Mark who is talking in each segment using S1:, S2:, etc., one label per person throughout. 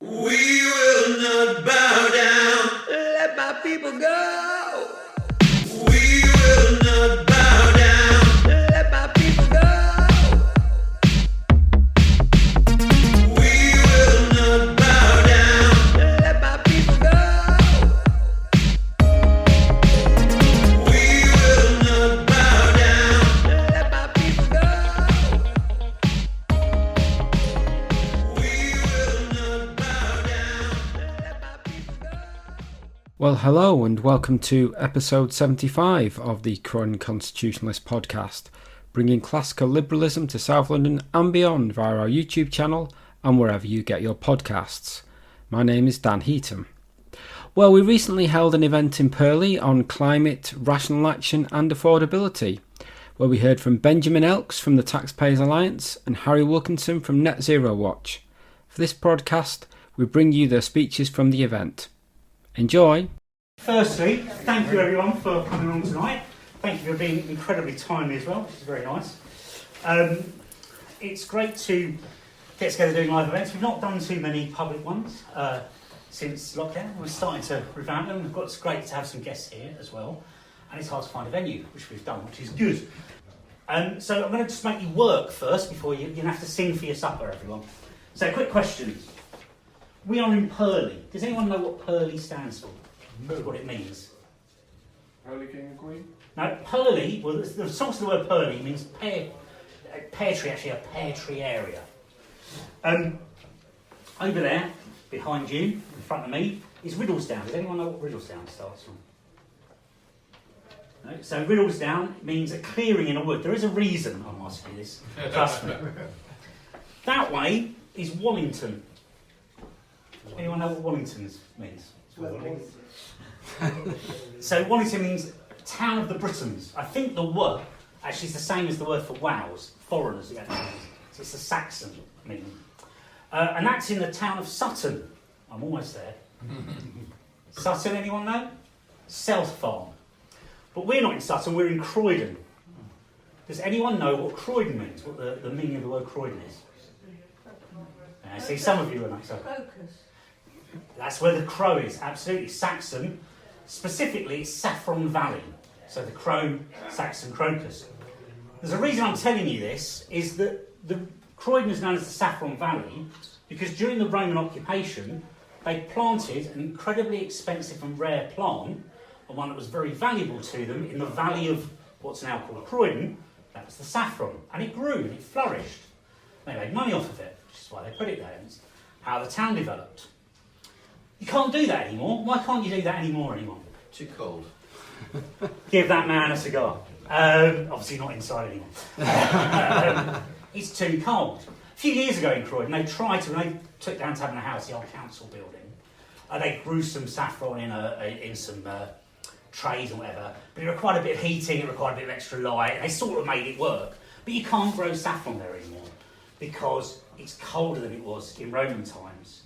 S1: We will not bow down. Let my people go. We will not bow down. Let my people go. We will not bow down. Let my people go. We will not bow down. Let my people go. We will not bow down. Let my people go.
S2: Well, hello and welcome to episode 75 of the Croydon Constitutionalist podcast, bringing classical liberalism to South London and beyond via our YouTube channel and wherever you get your podcasts. My name is Dan Heaton. Well, we recently held an event in Purley on climate, rational action and affordability, where we heard from Benjamin Elks from the Taxpayers Alliance and Harry Wilkinson from Net Zero Watch. For this podcast, we bring you their speeches from the event. Enjoy!
S3: Firstly, thank you everyone for coming along tonight. Thank you for being incredibly timely as well, which is very nice. It's great to get together doing live events. We've not done too many public ones since lockdown. We're starting to revamp them. It's great to have some guests here as well. And it's hard to find a venue, which we've done, which is good. So I'm going to just make you work first before you're going to have to sing for your supper, everyone. So quick question. We are in Purley. Does anyone know what Purley stands for? No. What it means?
S4: Purley King and Queen?
S3: No, Purley, well, the source of the word Purley means pear tree, actually a pear tree area. Over there, behind you, in front of me, is Riddlesdown. Does anyone know what Riddlesdown starts from? No? So Riddlesdown means a clearing in a wood. There is a reason I'm asking you this. Trust me. That way is Wallington. Anyone know what Wallington means? So Wallington means town of the Britons. I think the word actually is the same as the word for Wales, foreigners. It actually means. So it's a Saxon meaning. And that's in the town of Sutton. I'm almost there. Sutton, anyone know? South Farm. But we're not in Sutton, we're in Croydon. Does anyone know what Croydon means? What the meaning of the word Croydon is? I see some of you are like so. That's where the crow is, absolutely. Saxon, specifically it's Saffron Valley. So the crow, Saxon crocus. There's a reason I'm telling you this, is that the Croydon is known as the Saffron Valley because during the Roman occupation they planted an incredibly expensive and rare plant, and one that was very valuable to them in the valley of what's now called Croydon. That was the saffron, and it grew and it flourished. They made money off of it, which is why they put it there. It's how the town developed. You can't do that anymore. Why can't you do that anymore, anyone?
S1: Too cold.
S3: Give that man a cigar. Obviously not inside anymore. It's too cold. A few years ago in Croydon, they tried to, when they took down Tavern House, the old council building, they grew some saffron in some trays or whatever, but it required a bit of heating, it required a bit of extra light, and they sort of made it work. But you can't grow saffron there anymore because it's colder than it was in Roman times.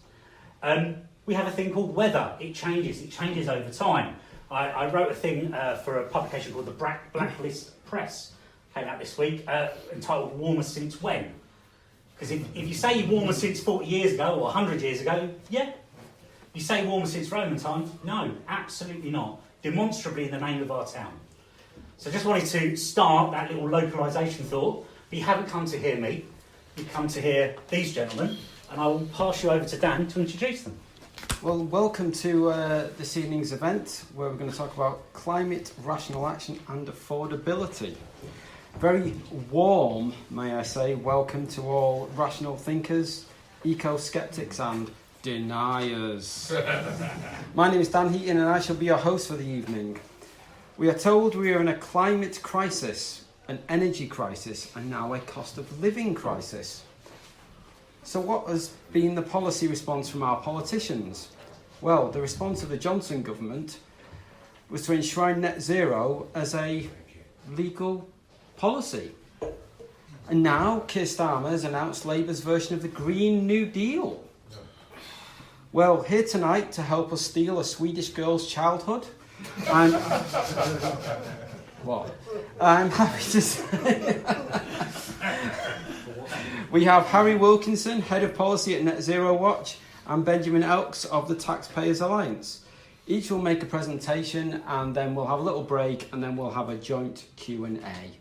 S3: We have a thing called weather. It changes over time. I wrote a thing for a publication called the Blacklist Press, came out this week, entitled Warmer Since When? Because if you say warmer since 40 years ago or 100 years ago, yeah. You say warmer since Roman times, no, absolutely not. Demonstrably in the name of our town. So just wanted to start that little localisation thought, but you haven't come to hear me, you've come to hear these gentlemen, and I will pass you over to Dan to introduce them.
S2: Well, welcome to this evening's event where we're going to talk about climate, rational action and affordability. Very warm, may I say, welcome to all rational thinkers, eco-skeptics and deniers. My name is Dan Heaton and I shall be your host for the evening. We are told we are in a climate crisis, an energy crisis and now a cost of living crisis. So what has been the policy response from our politicians? Well, the response of the Johnson government was to enshrine net zero as a legal policy. And now Keir Starmer has announced Labour's version of the Green New Deal. Well, here tonight to help us steal a Swedish girl's childhood, I'm happy to say we have Harry Wilkinson, Head of Policy at Net Zero Watch, and Benjamin Elks of the Taxpayers Alliance. Each will make a presentation and then we'll have a little break and then we'll have a joint Q&A.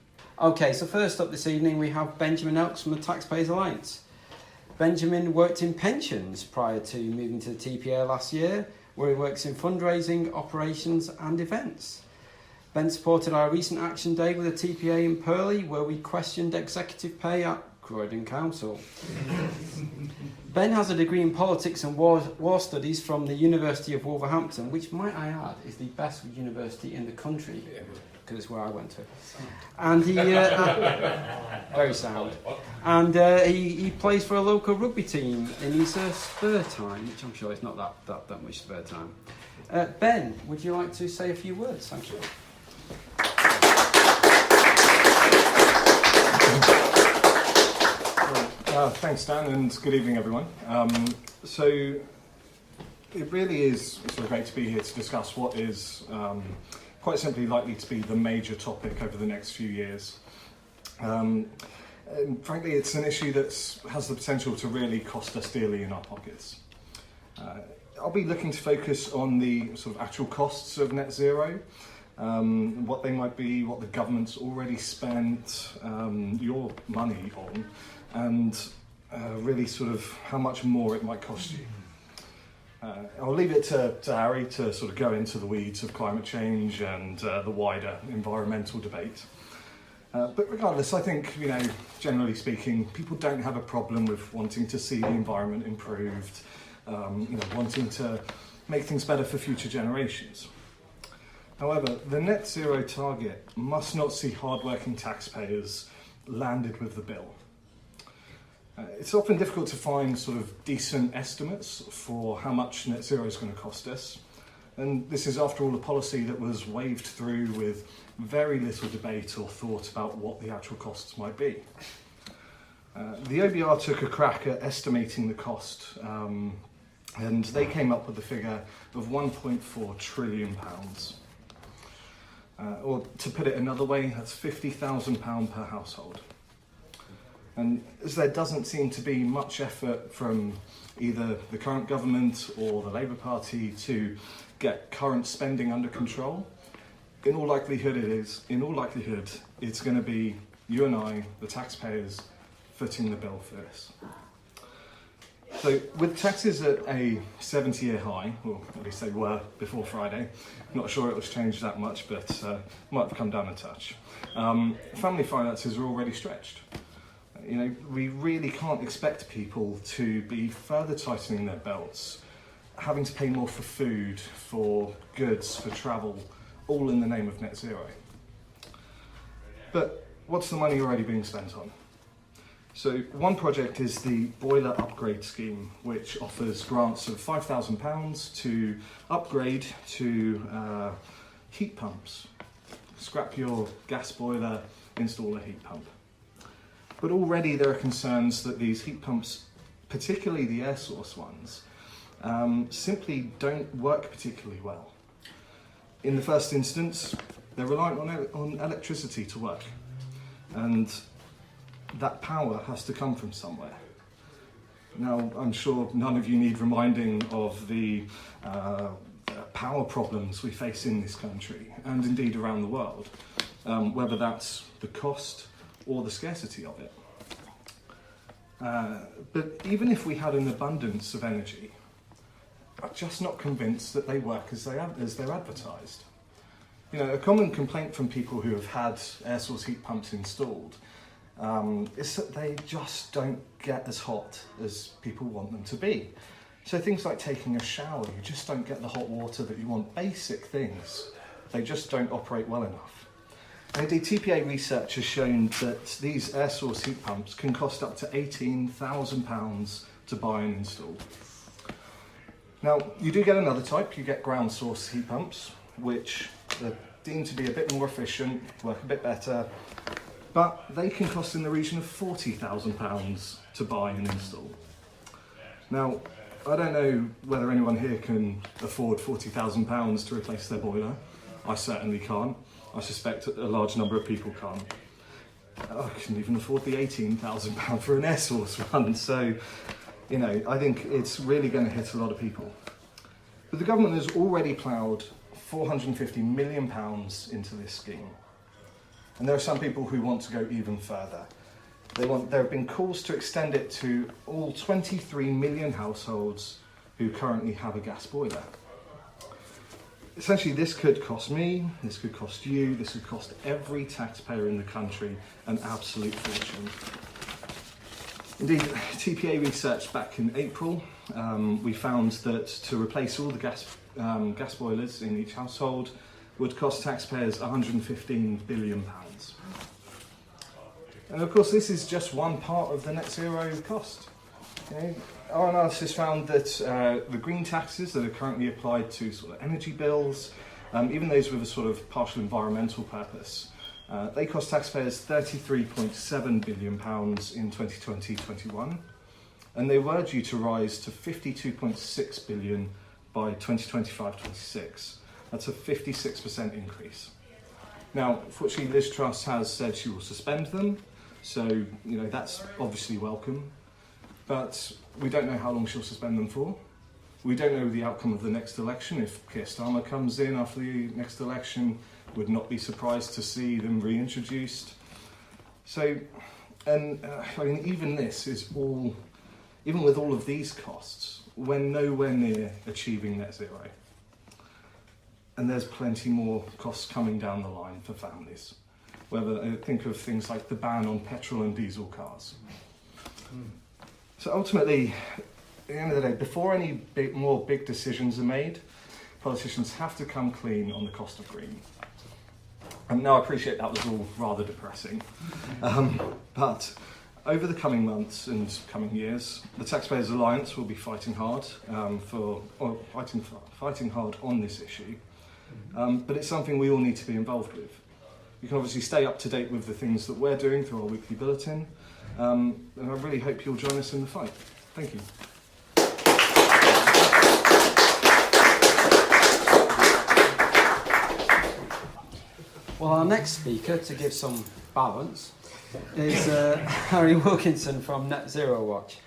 S2: Okay, so first up this evening we have Benjamin Elks from the Taxpayers Alliance. Benjamin worked in pensions prior to moving to the TPA last year, where he works in fundraising, operations and events. Ben supported our recent action day with the TPA in Purley, where we questioned executive pay at Croydon Council. Ben has a degree in politics and war studies from the University of Wolverhampton, which, might I add, is the best university in the country, because it's where I went to. And he very sound. And he plays for a local rugby team in his spare time, which I'm sure is not that much spare time. Ben, would you like to say a few words? Thank you.
S5: Thanks, Dan, and good evening, everyone. So it really is sort of great to be here to discuss what is quite simply likely to be the major topic over the next few years. And frankly, it's an issue that has the potential to really cost us dearly in our pockets. I'll be looking to focus on the sort of actual costs of net zero, what they might be, what the government's already spent your money on, and really sort of how much more it might cost you. I'll leave it to Harry to sort of go into the weeds of climate change and the wider environmental debate. But regardless, I think, generally speaking, people don't have a problem with wanting to see the environment improved, wanting to make things better for future generations. However, the net zero target must not see hard-working taxpayers landed with the bill. It's often difficult to find sort of decent estimates for how much net zero is going to cost us. And this is, after all, a policy that was waved through with very little debate or thought about what the actual costs might be. The OBR took a crack at estimating the cost, and they came up with a figure of £1.4 trillion. Or to put it another way, that's £50,000 per household. And as there doesn't seem to be much effort from either the current government or the Labour Party to get current spending under control, in all likelihood it's going to be you and I, the taxpayers, footing the bill for this. So with taxes at a 70-year high, or at least they were before Friday, not sure it was changed that much, but might have come down a touch. Family finances are already stretched. We really can't expect people to be further tightening their belts, having to pay more for food, for goods, for travel, all in the name of net zero. But what's the money already being spent on? So one project is the boiler upgrade scheme, which offers grants of £5,000 to upgrade to heat pumps. Scrap your gas boiler, install a heat pump. But already there are concerns that these heat pumps, particularly the air source ones, simply don't work particularly well. In the first instance, they're reliant on electricity to work, and that power has to come from somewhere. Now, I'm sure none of you need reminding of the power problems we face in this country, and indeed around the world, whether that's the cost or the scarcity of it. But even if we had an abundance of energy, I'm just not convinced that they work as they're advertised. A common complaint from people who have had air source heat pumps installed is that they just don't get as hot as people want them to be. So things like taking a shower, you just don't get the hot water that you want. Basic things, they just don't operate well enough. And indeed, TPA research has shown that these air source heat pumps can cost up to £18,000 to buy and install. Now, you do get another type, you get ground source heat pumps, which are deemed to be a bit more efficient, work a bit better, but they can cost in the region of £40,000 to buy and install. Now, I don't know whether anyone here can afford £40,000 to replace their boiler. I certainly can't. I suspect a large number of people can't. I couldn't even afford the £18,000 for an air source one. So I think it's really going to hit a lot of people. But the government has already ploughed £450 million into this scheme. And there are some people who want to go even further. There have been calls to extend it to all 23 million households who currently have a gas boiler. Essentially, this could cost me, this could cost you, this could cost every taxpayer in the country an absolute fortune. Indeed, TPA research back in April, we found that to replace all the gas boilers in each household would cost taxpayers £115 billion. And of course, this is just one part of the net zero cost. Our analysis found that the green taxes that are currently applied to sort of energy bills, even those with a sort of partial environmental purpose, they cost taxpayers £33.7 billion in 2020-21, and they were due to rise to £52.6 billion by 2025-26. That's a 56% increase. Now, fortunately, Liz Truss has said she will suspend them, so that's obviously welcome. But we don't know how long she'll suspend them for. We don't know the outcome of the next election. If Keir Starmer comes in after the next election, would not be surprised to see them reintroduced. So, even this is all, even with all of these costs, we're nowhere near achieving net zero. And there's plenty more costs coming down the line for families. Think of things like the ban on petrol and diesel cars. So ultimately, at the end of the day, before any more big decisions are made, politicians have to come clean on the cost of green. And now I appreciate that was all rather depressing. But over the coming months and coming years, the Taxpayers Alliance will be fighting hard fighting hard on this issue. But it's something we all need to be involved with. You can obviously stay up to date with the things that we're doing through our weekly bulletin. And I really hope you'll join us in the fight. Thank you.
S2: Well, our next speaker, to give some balance, is Harry Wilkinson from Net Zero Watch.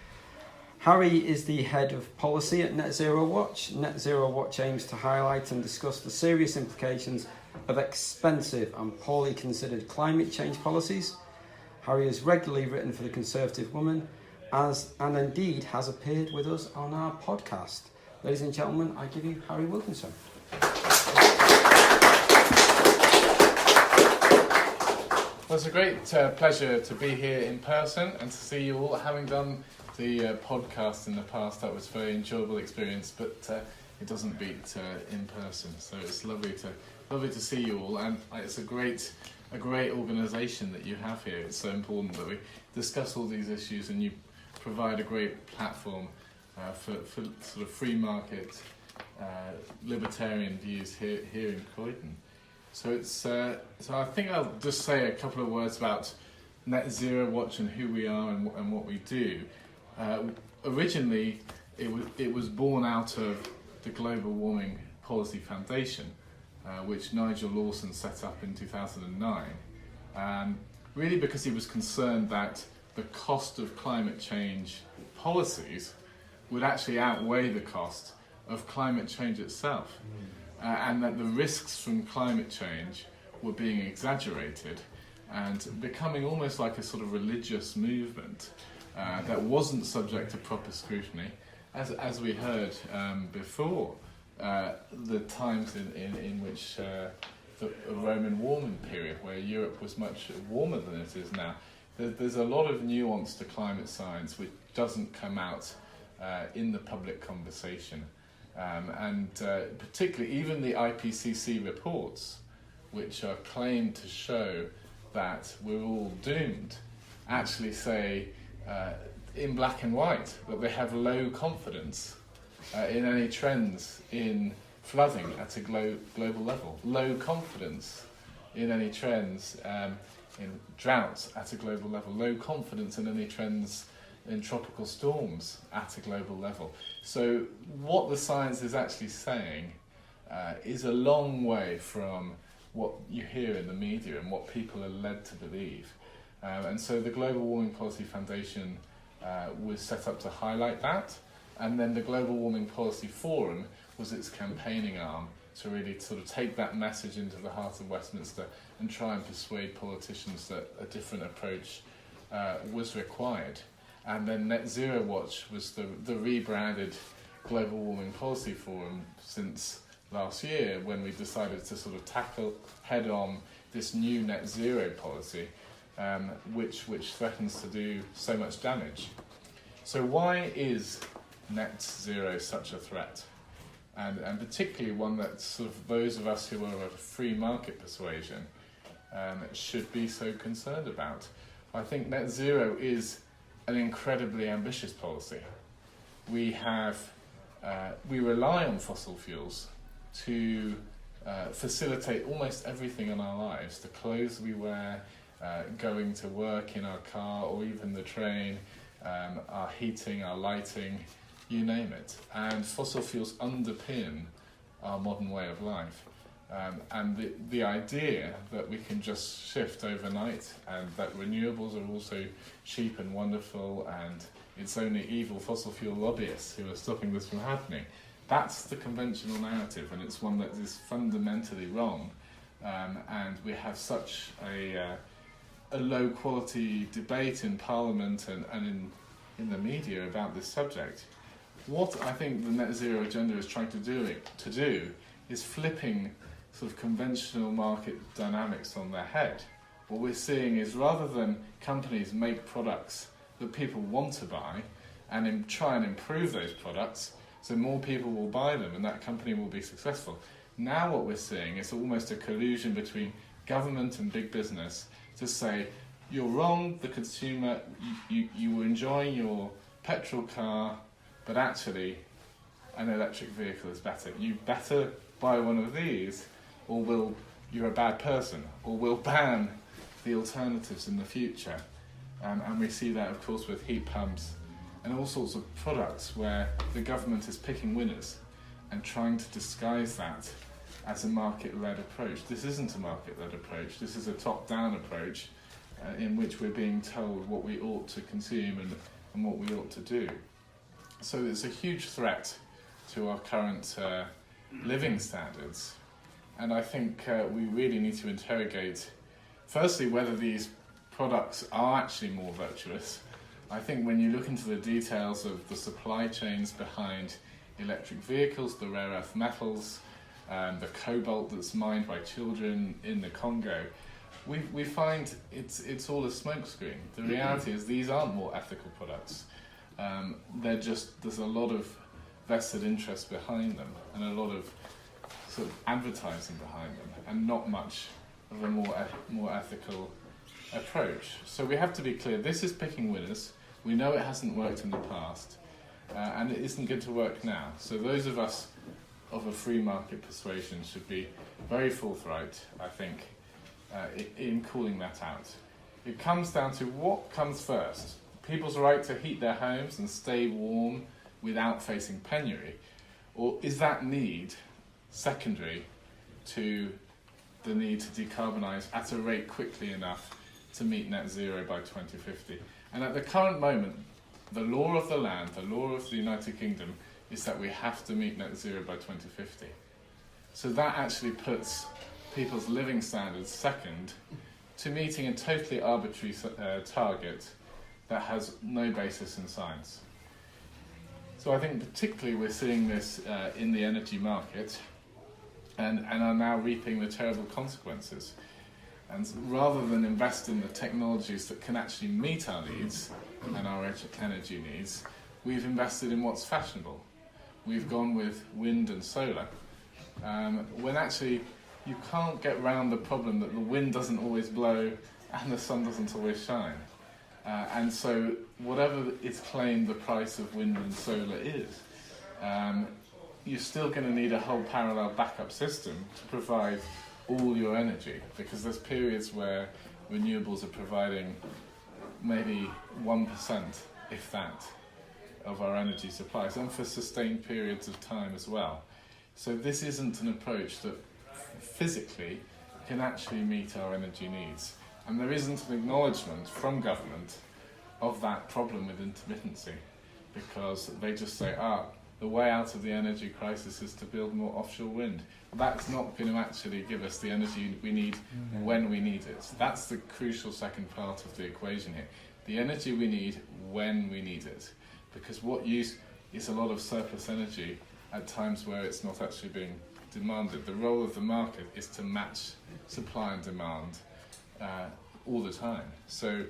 S2: Harry is the head of policy at Net Zero Watch. Net Zero Watch aims to highlight and discuss the serious implications of expensive and poorly considered climate change policies. Harry has regularly written for the Conservative Woman and indeed has appeared with us on our podcast. Ladies and gentlemen, I give you Harry Wilkinson.
S4: Well, it's a great pleasure to be here in person and to see you all. Having done the podcast in the past, that was a very enjoyable experience, but it doesn't beat in person. So it's lovely to see you all, and it's a great organisation that you have here. It's so important that we discuss all these issues, and you provide a great platform for sort of free market libertarian views here in Croydon. So so I think I'll just say a couple of words about Net Zero Watch and who we are and what we do. Originally, it was born out of the Global Warming Policy Foundation, which Nigel Lawson set up in 2009, really because he was concerned that the cost of climate change policies would actually outweigh the cost of climate change itself, and that the risks from climate change were being exaggerated and becoming almost like a sort of religious movement that wasn't subject to proper scrutiny, as we heard before. The times in which the Roman warming period, where Europe was much warmer than it is now. There's a lot of nuance to climate science which doesn't come out in the public conversation. And particularly even the IPCC reports, which are claimed to show that we're all doomed, actually say in black and white that they have low confidence in any trends in flooding at a global level, low confidence in any trends in droughts at a global level, low confidence in any trends in tropical storms at a global level. So what the science is actually saying is a long way from what you hear in the media and what people are led to believe. And so the Global Warming Policy Foundation was set up to highlight that. And then the Global Warming Policy Forum was its campaigning arm to really sort of take that message into the heart of Westminster and try and persuade politicians that a different approach was required. And then Net Zero Watch was the rebranded Global Warming Policy Forum since last year, when we decided to sort of tackle head-on this new net zero policy, which threatens to do so much damage. So why is net zero such a threat? And particularly one that sort of those of us who are of free market persuasion should be so concerned about. I think net zero is an incredibly ambitious policy. We rely on fossil fuels to facilitate almost everything in our lives. The clothes we wear, going to work in our car or even the train, our heating, our lighting, you name it. And fossil fuels underpin our modern way of life. And the idea that we can just shift overnight and that renewables are also cheap and wonderful and it's only evil fossil fuel lobbyists who are stopping this from happening, that's the conventional narrative, and it's one that is fundamentally wrong. And we have such a low quality debate in Parliament and in the media about this subject. What I think the net zero agenda is trying to do is flipping sort of conventional market dynamics on their head. What we're seeing is, rather than companies make products that people want to buy and try and improve those products so more people will buy them and that company will be successful, now what we're seeing is almost a collusion between government and big business to say, you're wrong, the consumer, you were enjoying your petrol car, but actually an electric vehicle is better. You better buy one of these, or you're a bad person, or we'll ban the alternatives in the future. And we see that, of course, with heat pumps and all sorts of products where the government is picking winners and trying to disguise that as a market-led approach. This isn't a market-led approach. This is a top-down approach in which we're being told what we ought to consume and what we ought to do. So it's a huge threat to our current living standards. And I think we really need to interrogate, firstly, whether these products are actually more virtuous. I think when you look into the details of the supply chains behind electric vehicles, the rare earth metals, the cobalt that's mined by children in the Congo, we find it's all a smokescreen. The reality is these aren't more ethical products. There's a lot of vested interest behind them and a lot of sort of advertising behind them, and not much of a more ethical approach. So we have to be clear, this is picking winners. We know it hasn't worked in the past, and it isn't going to work now. So those of us of a free market persuasion should be very forthright, I think, in calling that out. It comes down to what comes first: people's right to heat their homes and stay warm without facing penury, or is that need secondary to the need to decarbonise at a rate quickly enough to meet net zero by 2050? And at the current moment, the law of the land, the law of the United Kingdom, is that we have to meet net zero by 2050. So that actually puts people's living standards second to meeting a totally arbitrary target that has no basis in science. So I think particularly we're seeing this in the energy market and are now reaping the terrible consequences. And rather than invest in the technologies that can actually meet our needs and our energy needs, we've invested in what's fashionable. We've gone with wind and solar, when actually you can't get around the problem that the wind doesn't always blow and the sun doesn't always shine. And so whatever is claimed the price of wind and solar is, you're still going to need a whole parallel backup system to provide all your energy, because there's periods where renewables are providing maybe 1%, if that, of our energy supplies, and for sustained periods of time as well. So this isn't an approach that physically can actually meet our energy needs. And there isn't an acknowledgement from government of that problem with intermittency, because they just say, the way out of the energy crisis is to build more offshore wind. That's not going to actually give us the energy we need when we need it. That's the crucial second part of the equation here. The energy we need when we need it. Because what use is a lot of surplus energy at times where it's not actually being demanded. The role of the market is to match supply and demand all the time. So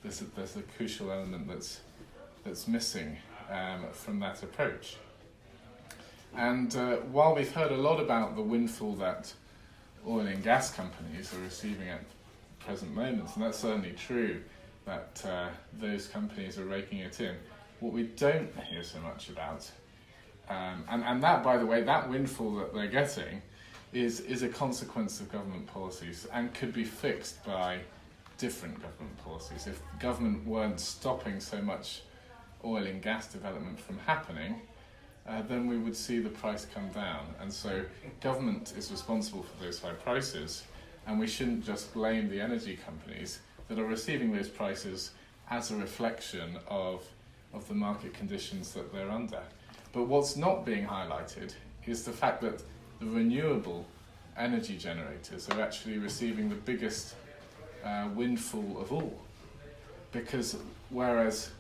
S4: there's a crucial element that's missing from that approach. And while we've heard a lot about the windfall that oil and gas companies are receiving at present moment, and that's certainly true, that those companies are raking it in, what we don't hear so much about, and that, by the way, that windfall that they're getting is a consequence of government policies and could be fixed by different government policies. If government weren't stopping so much oil and gas development from happening, then we would see the price come down. And so government is responsible for those high prices, and we shouldn't just blame the energy companies that are receiving those prices as a reflection of the market conditions that they're under. But what's not being highlighted is the fact that the renewable energy generators are actually receiving the biggest windfall of all. Because whereas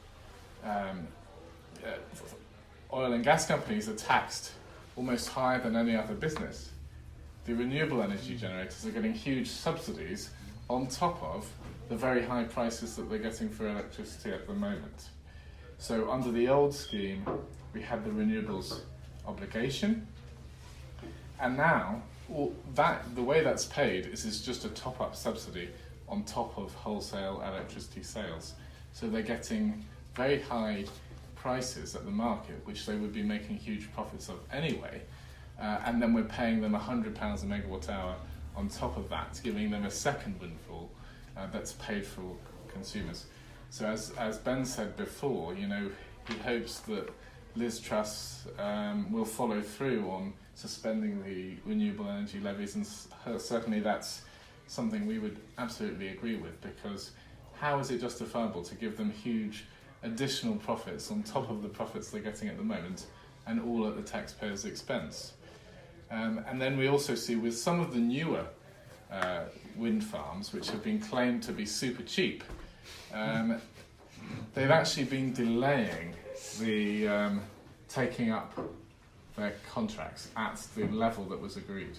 S4: oil and gas companies are taxed almost higher than any other business, the renewable energy generators are getting huge subsidies on top of the very high prices that they're getting for electricity at the moment. So under the old scheme, we had the renewables obligation, and now the way that's paid is just a top-up subsidy on top of wholesale electricity sales. So they're getting very high prices at the market, which they would be making huge profits of anyway, and then we're paying them £100 a megawatt hour on top of that, giving them a second windfall that's paid for consumers. So as Ben said before, he hopes that Liz Truss will follow through on suspending the renewable energy levies, and certainly that's something we would absolutely agree with, because how is it justifiable to give them huge additional profits on top of the profits they're getting at the moment, and all at the taxpayers' expense? And then we also see with some of the newer wind farms, which have been claimed to be super cheap, they've actually been delaying the taking up their contracts at the level that was agreed.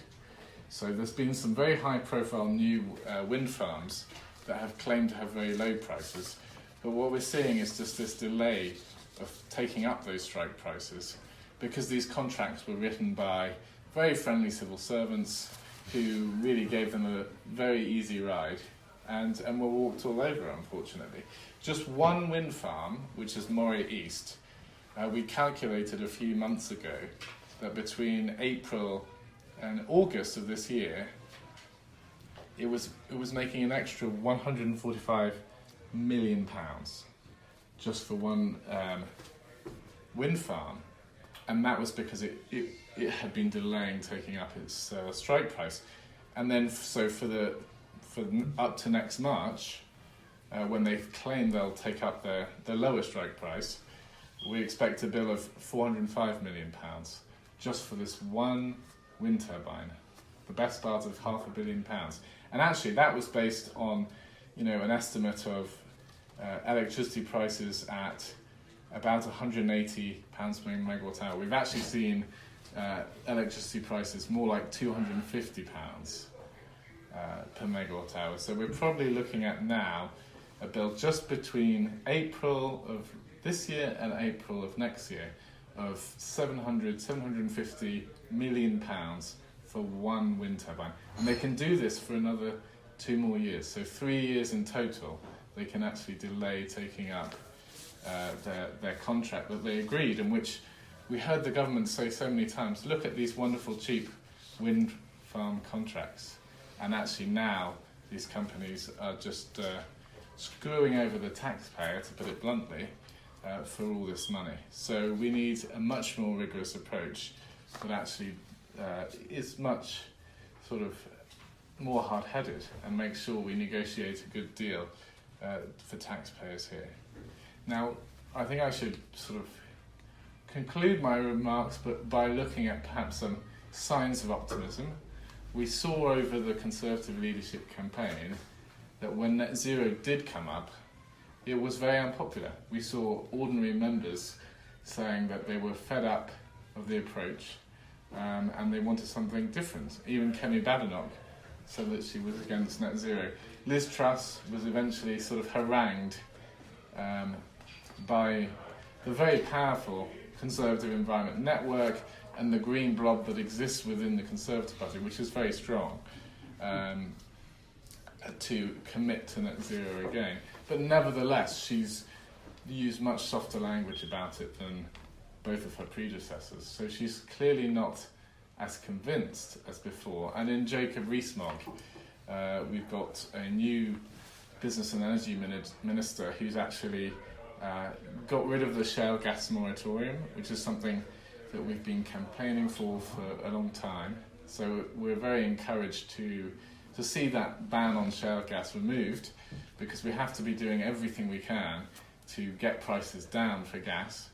S4: So there's been some very high-profile new wind farms that have claimed to have very low prices, but what we're seeing is just this delay of taking up those strike prices, because these contracts were written by very friendly civil servants who really gave them a very easy ride, and were walked all over, unfortunately. Just one wind farm, which is Moray East, we calculated a few months ago that between April and August of this year, it was making an extra £145 million just for one wind farm, and that was because it had been delaying taking up its strike price. And then so for up to next March, when they claim they'll take up their lower strike price, we expect a bill of £405 million just for this one wind turbine, the best part of £500 million. And actually that was based on an estimate of electricity prices at about £180 per megawatt hour. We've actually seen electricity prices more like £250 per megawatt hour. So we're probably looking at now a bill just between April of this year and April of next year of £750 million for one wind turbine. And they can do this for another 2 more years. So 3 years in total, they can actually delay taking up their contract that they agreed, in which we heard the government say so many times, look at these wonderful cheap wind farm contracts. And actually now these companies are just screwing over the taxpayer, to put it bluntly, for all this money. So we need a much more rigorous approach that actually is much sort of more hard-headed and makes sure we negotiate a good deal for taxpayers here. Now, I think I should sort of conclude my remarks but by looking at perhaps some signs of optimism. We saw over the Conservative leadership campaign that when net zero did come up, it was very unpopular. We saw ordinary members saying that they were fed up of the approach and they wanted something different. Even Kemi Badenoch said that she was against net zero. Liz Truss was eventually sort of harangued by the very powerful Conservative Environment Network and the green blob that exists within the Conservative Party, which is very strong, to commit to net zero again. But nevertheless, she's used much softer language about it than both of her predecessors. So she's clearly not as convinced as before. And in Jacob Rees-Mogg, we've got a new business and energy minister who's actually got rid of the shale gas moratorium, which is something that we've been campaigning for a long time. So we're very encouraged to see that ban on shale gas removed, because we have to be doing everything we can to get prices down for gas,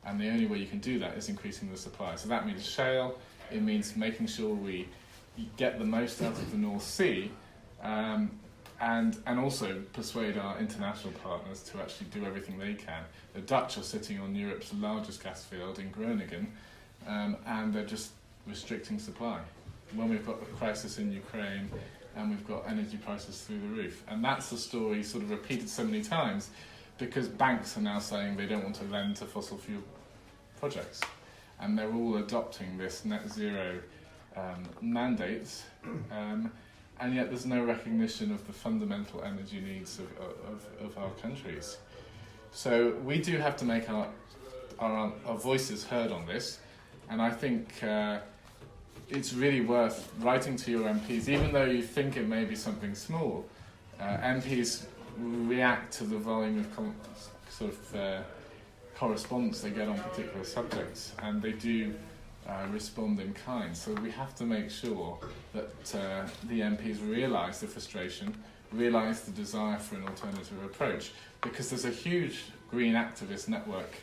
S4: and the only way you can do that is increasing the supply. So that means shale, it means making sure we get the most out of the North Sea, and also persuade our international partners to actually do everything they can. The Dutch are sitting on Europe's largest gas field in Groningen, and they're just restricting supply when we've got a crisis in Ukraine and we've got energy prices through the roof. And that's the story sort of repeated so many times, because banks are now saying they don't want to lend to fossil fuel projects, and they're all adopting this net zero mandates, and yet there's no recognition of the fundamental energy needs of our countries. So we do have to make our voices heard on this, and I think it's really worth writing to your MPs, even though you think it may be something small. MPs react to the volume of correspondence they get on particular subjects, and they do respond in kind. So we have to make sure that the MPs realise the frustration, realise the desire for an alternative approach, because there's a huge green activist network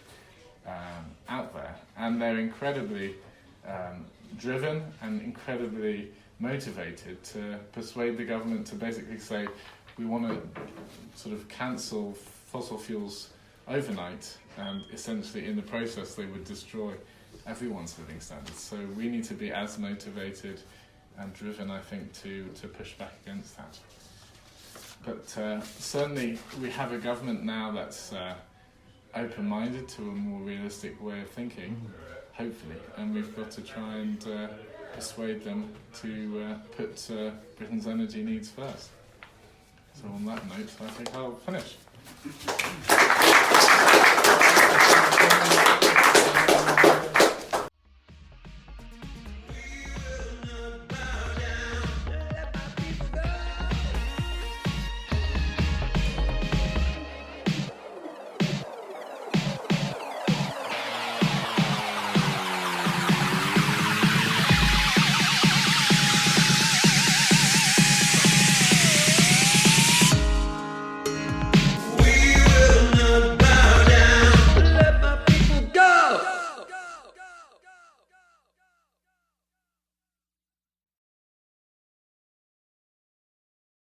S4: out there, and they're incredibly driven and incredibly motivated to persuade the government to basically say, we want to sort of cancel fossil fuels overnight, and essentially in the process they would destroy everyone's living standards. So we need to be as motivated and driven, I think, to push back against that. But certainly we have a government now that's open-minded to a more realistic way of thinking, hopefully, and we've got to try and persuade them to put Britain's energy needs first. So on that note, I think I'll finish.